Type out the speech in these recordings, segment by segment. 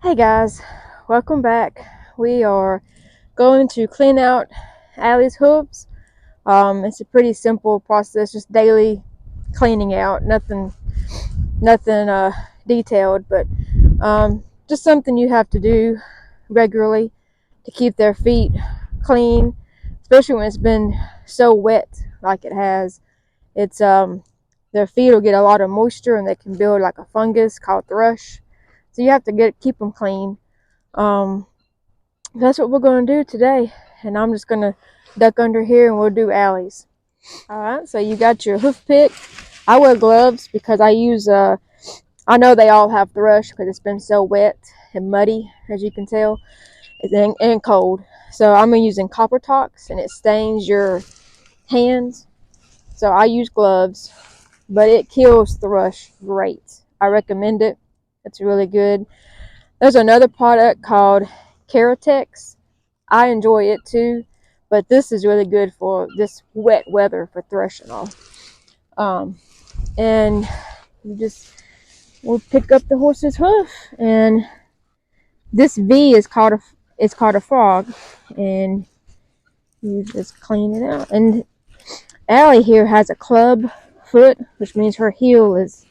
Hey guys, welcome back. We are going to clean out Allie's hooves. It's a pretty simple process, just daily cleaning out. Nothing detailed, but just something you have to do regularly to keep their feet clean, especially when it's been so wet like it has. It's their feet will get a lot of moisture and they can build like a fungus called thrush. So you have to keep them clean. Um, that's what we're going to do today. And I'm just going to duck under here and we'll do Allie's. Alright, so you got your hoof pick. I wear gloves because I know they all have thrush because it's been so wet and muddy, as you can tell, and cold. So I'm using copper tox and it stains your hands. So I use gloves, but it kills thrush great. I recommend it. It's really good. There's another product called Keratex. I enjoy it too, but this is really good for this wet weather for thrush and all. And we'll pick up the horse's hoof, and this V is called a frog, and you just clean it out. And Allie here has a club foot, which means her heel is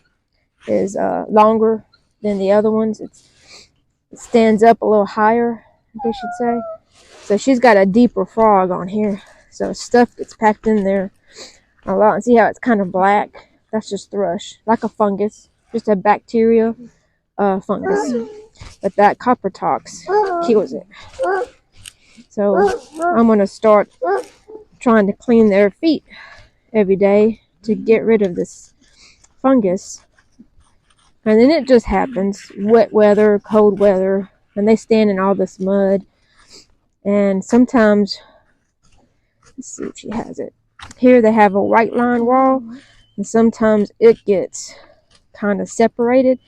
longer than the other ones. It stands up a little higher, I guess you'd say. So she's got a deeper frog on here. So stuff gets packed in there a lot. And see how it's kind of black? That's just thrush, like a fungus, just a bacteria fungus. But that copper tox kills it. So I'm going to start trying to clean their feet every day to get rid of this fungus. And then it just happens. Wet weather, cold weather, and they stand in all this mud. And sometimes, let's see if she has it. Here they have a white line wall, and sometimes it gets kind of separated.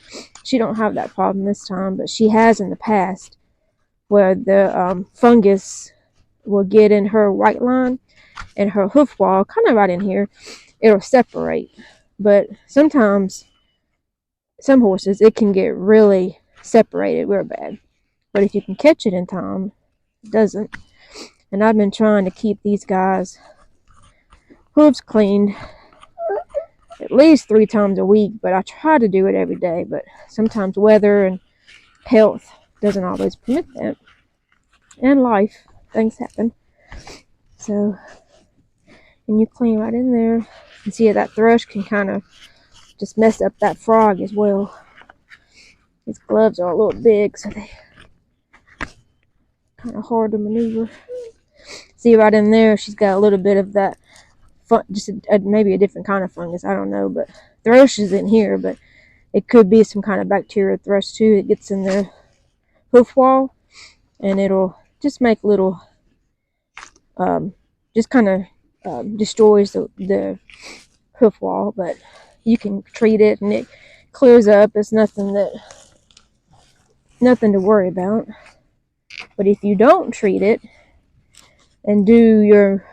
She don't have that problem this time, but she has in the past, where the fungus will get in her white line and her hoof wall, kind of right in here. It'll separate, but sometimes some horses it can get really separated real bad. But if you can catch it in time, it doesn't. And I've been trying to keep these guys' hooves cleaned at least 3 times a week, but I try to do it every day. But sometimes weather and health doesn't always permit that. And life, things happen. So, and you clean right in there. You see that thrush can kind of just mess up that frog as well. These gloves are a little big, so they kind of hard to maneuver. See right in there, she's got a little bit of that, maybe a different kind of fungus, I don't know, but thrush is in here, but it could be some kind of bacteria thrush too. It gets in their hoof wall, and it'll just make little, just kind of destroys the hoof wall, but you can treat it and it clears up. It's nothing to worry about. But if you don't treat it and do your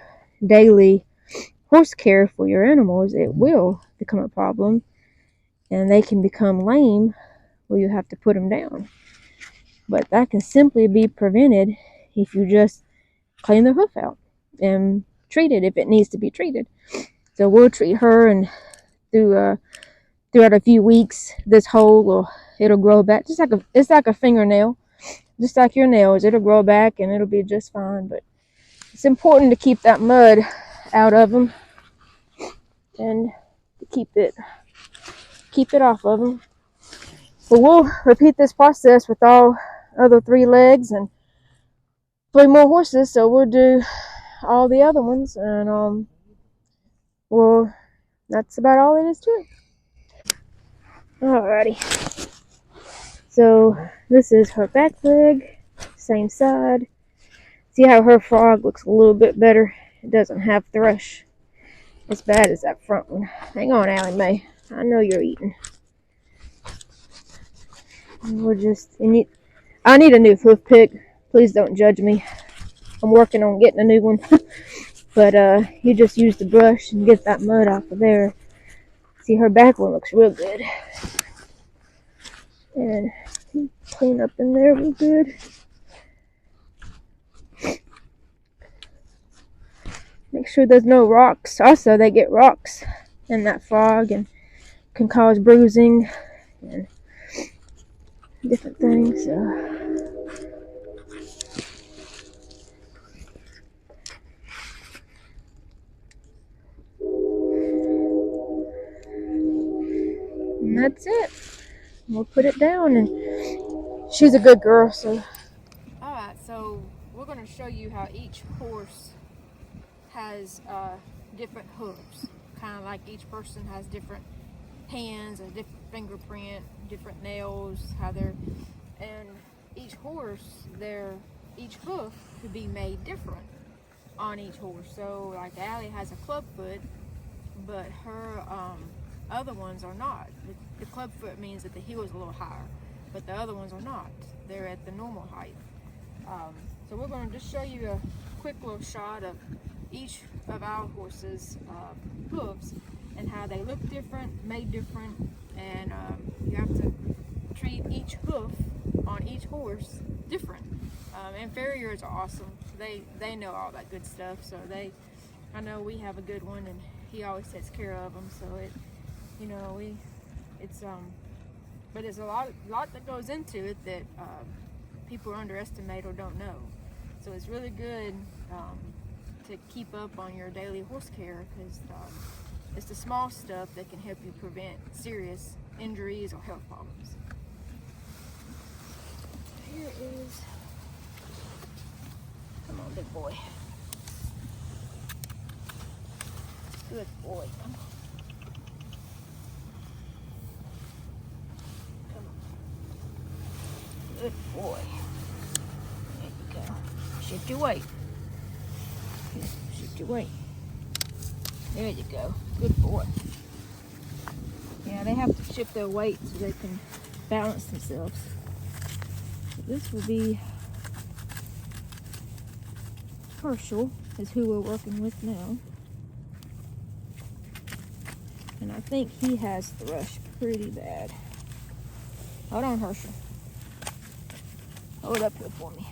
daily horse care for your animals, it will become a problem, and they can become lame where you have to put them down. But that can simply be prevented if you just clean the hoof out and treat it if it needs to be treated. So we'll treat her, and throughout a few weeks, this hole it'll grow back, it's like a fingernail, just like your nails. It'll grow back and it'll be just fine. But it's important to keep that mud out of them and keep it off of them. But we'll repeat this process with all other 3 legs and 3 more horses. So we'll do all the other ones, and well, that's about all there is to it. Alrighty. So this is her back leg, same side. See how her frog looks a little bit better? It doesn't have thrush as bad as that front one. Hang on, Allie Mae. I know you're eating. I need a new hoof pick. Please don't judge me. I'm working on getting a new one. But you just use the brush and get that mud off of there. See, her back one looks real good. And Clean up in there real good. Make sure there's no rocks. Also, they get rocks in that frog and can cause bruising and different things. And that's it. We'll put it down, and she's a good girl, so. Alright, so we're going to show you how each horse has different hooves. Kind of like each person has different hands, a different fingerprint, different nails, and each horse, each hoof could be made different on each horse. So like Allie has a club foot, but her other ones are not. The club foot means that the heel is a little higher, but the other ones are not. They're at the normal height. So we're going to just show you a quick little shot of each of our horses' hooves and how they look different, made different, and you have to treat each hoof on each horse different. And farriers are awesome. They know all that good stuff. So I know we have a good one, and he always takes care of them. So but there's a lot that goes into it that people underestimate or don't know. So it's really good to keep up on your daily horse care, because it's the small stuff that can help you prevent serious injuries or health problems. Here is, come on, big boy. Good boy, come on. Come on. Good boy. There you go. Shift your weight. Shift your weight. There you go. Good boy. Yeah, they have to shift their weight so they can balance themselves. So this will be Herschel, is who we're working with now. And I think he has thrush pretty bad. Hold on, Herschel. Hold up here for me.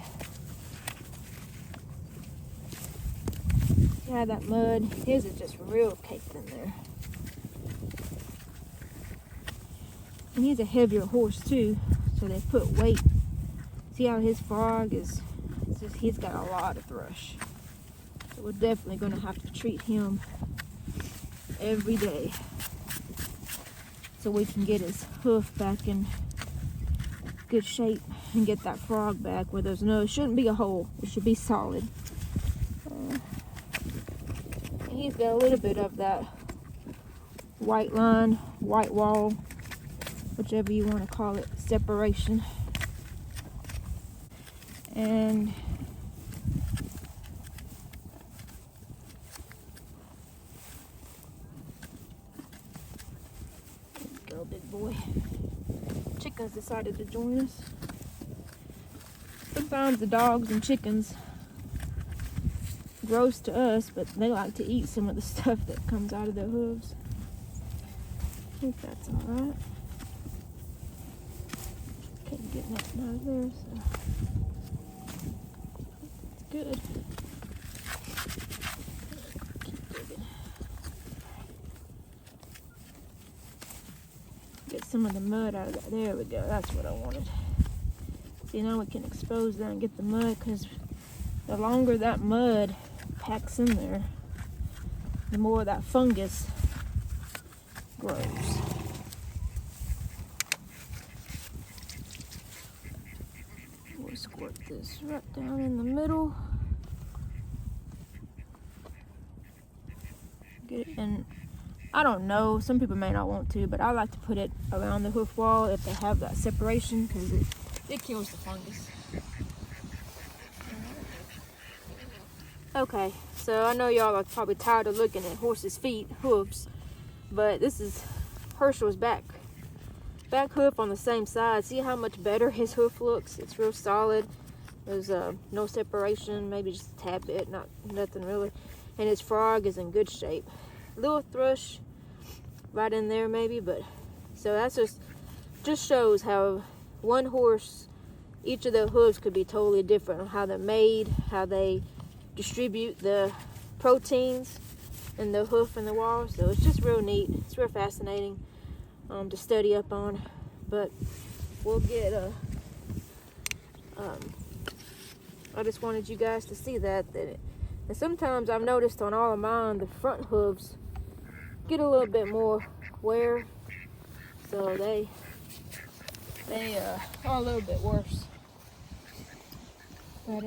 Yeah, that mud. His is just real caked in there. And he's a heavier horse too, so they put weight. See how his frog is? He's got a lot of thrush. So we're definitely going to have to treat him every day, so we can get his hoof back in good shape and get that frog back where there's it shouldn't be a hole. It should be solid. He's got a little bit of that white line, white wall, whichever you want to call it, separation. And go, big boy. Chickens decided to join us. Sometimes the dogs and chickens, gross to us, but they like to eat some of the stuff that comes out of their hooves. I think that's alright. Can't get nothing out of there, so it's good. Keep digging. Get some of the mud out of that. There we go. That's what I wanted. See, now we can expose that and get the mud, because the longer that mud packs in there, the more that fungus grows. We'll squirt this right down in the middle. Get it in. I don't know, some people may not want to, but I like to put it around the hoof wall if they have that separation, because it kills the fungus. Okay, so I know y'all are probably tired of looking at horses' feet, hoofs, but this is Herschel's back hoof on the same side. See how much better his hoof looks? It's real solid. There's no separation, maybe just a tad bit, nothing really. And his frog is in good shape. Little thrush right in there maybe, but so that's just shows how one horse, each of the hooves could be totally different on how they're made, how they distribute the proteins in the hoof and the wall. So it's just real neat. It's real fascinating to study up on. But we'll get I just wanted you guys to see that and sometimes I've noticed on all of mine, the front hooves get a little bit more wear, so they are a little bit worse. But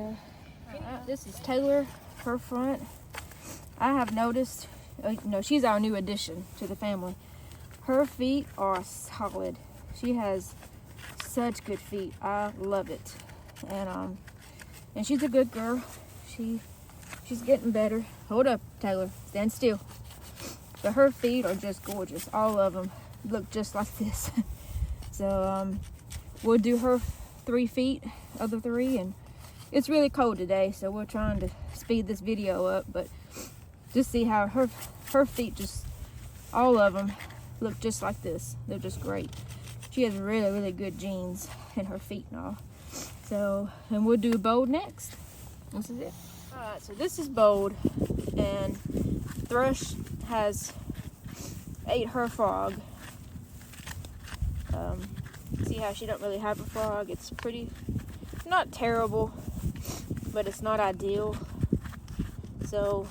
this is Taylor, her front. I have noticed, she's our new addition to the family. Her feet are solid. She has such good feet. I love it. And she's a good girl. She's getting better. Hold up, Taylor. Stand still. But her feet are just gorgeous. All of them look just like this. So we'll do her 3 feet of the 3, and it's really cold today, so we're trying to speed this video up, but just see how her feet, just all of them look just like this. They're just great. She has really, really good genes in her feet and all. So, and we'll do Bold next. This is it. Alright, so this is Bold, and Thrush ate her frog. See how she don't really have a frog? It's not terrible, but it's not ideal. So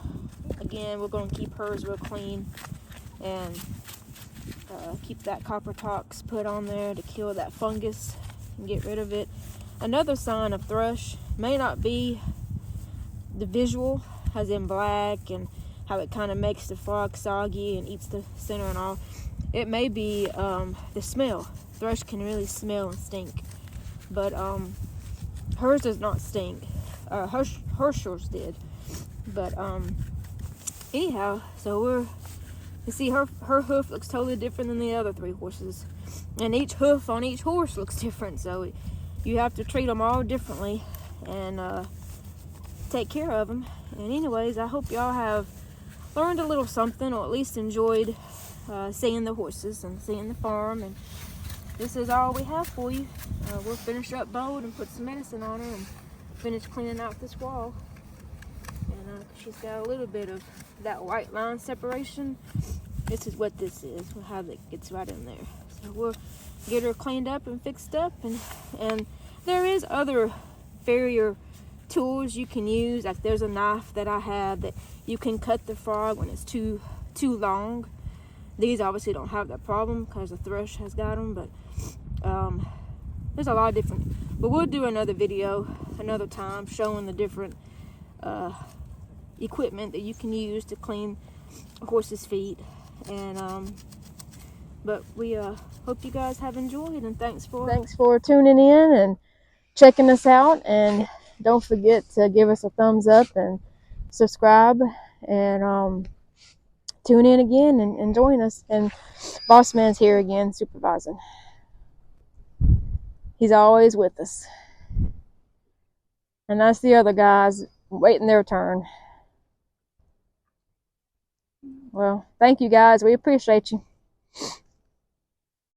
again, we're going to keep hers real clean and keep that copper tox put on there to kill that fungus and get rid of it. Another sign of thrush may not be the visual, as in black and how it kind of makes the frog soggy and eats the center and all. It may be the smell. Thrush can really smell and stink, but hers does not stink. Her shorts did, but anyhow, so you see her hoof looks totally different than the other 3 horses, and each hoof on each horse looks different. So you have to treat them all differently and take care of them. And anyways, I hope y'all have learned a little something, or at least enjoyed seeing the horses and seeing the farm. And this is all we have for you. We'll finish up Bold and put some medicine on her and finish cleaning out this wall. And she's got a little bit of that white line separation. This is what this is, how it gets right in there. So we'll get her cleaned up and fixed up, and there is other farrier tools you can use. Like there's a knife that I have that you can cut the frog when it's too long. These obviously don't have that problem because the thrush has got them, but there's a lot of different. But we'll do another video another time showing the different equipment that you can use to clean a horse's feet. And but we hope you guys have enjoyed, and thanks for tuning in and checking us out. And don't forget to give us a thumbs up and subscribe, and tune in again and join us. And Boss Man's here again supervising. He's always with us. And that's the other guys waiting their turn. Well, thank you guys. We appreciate you.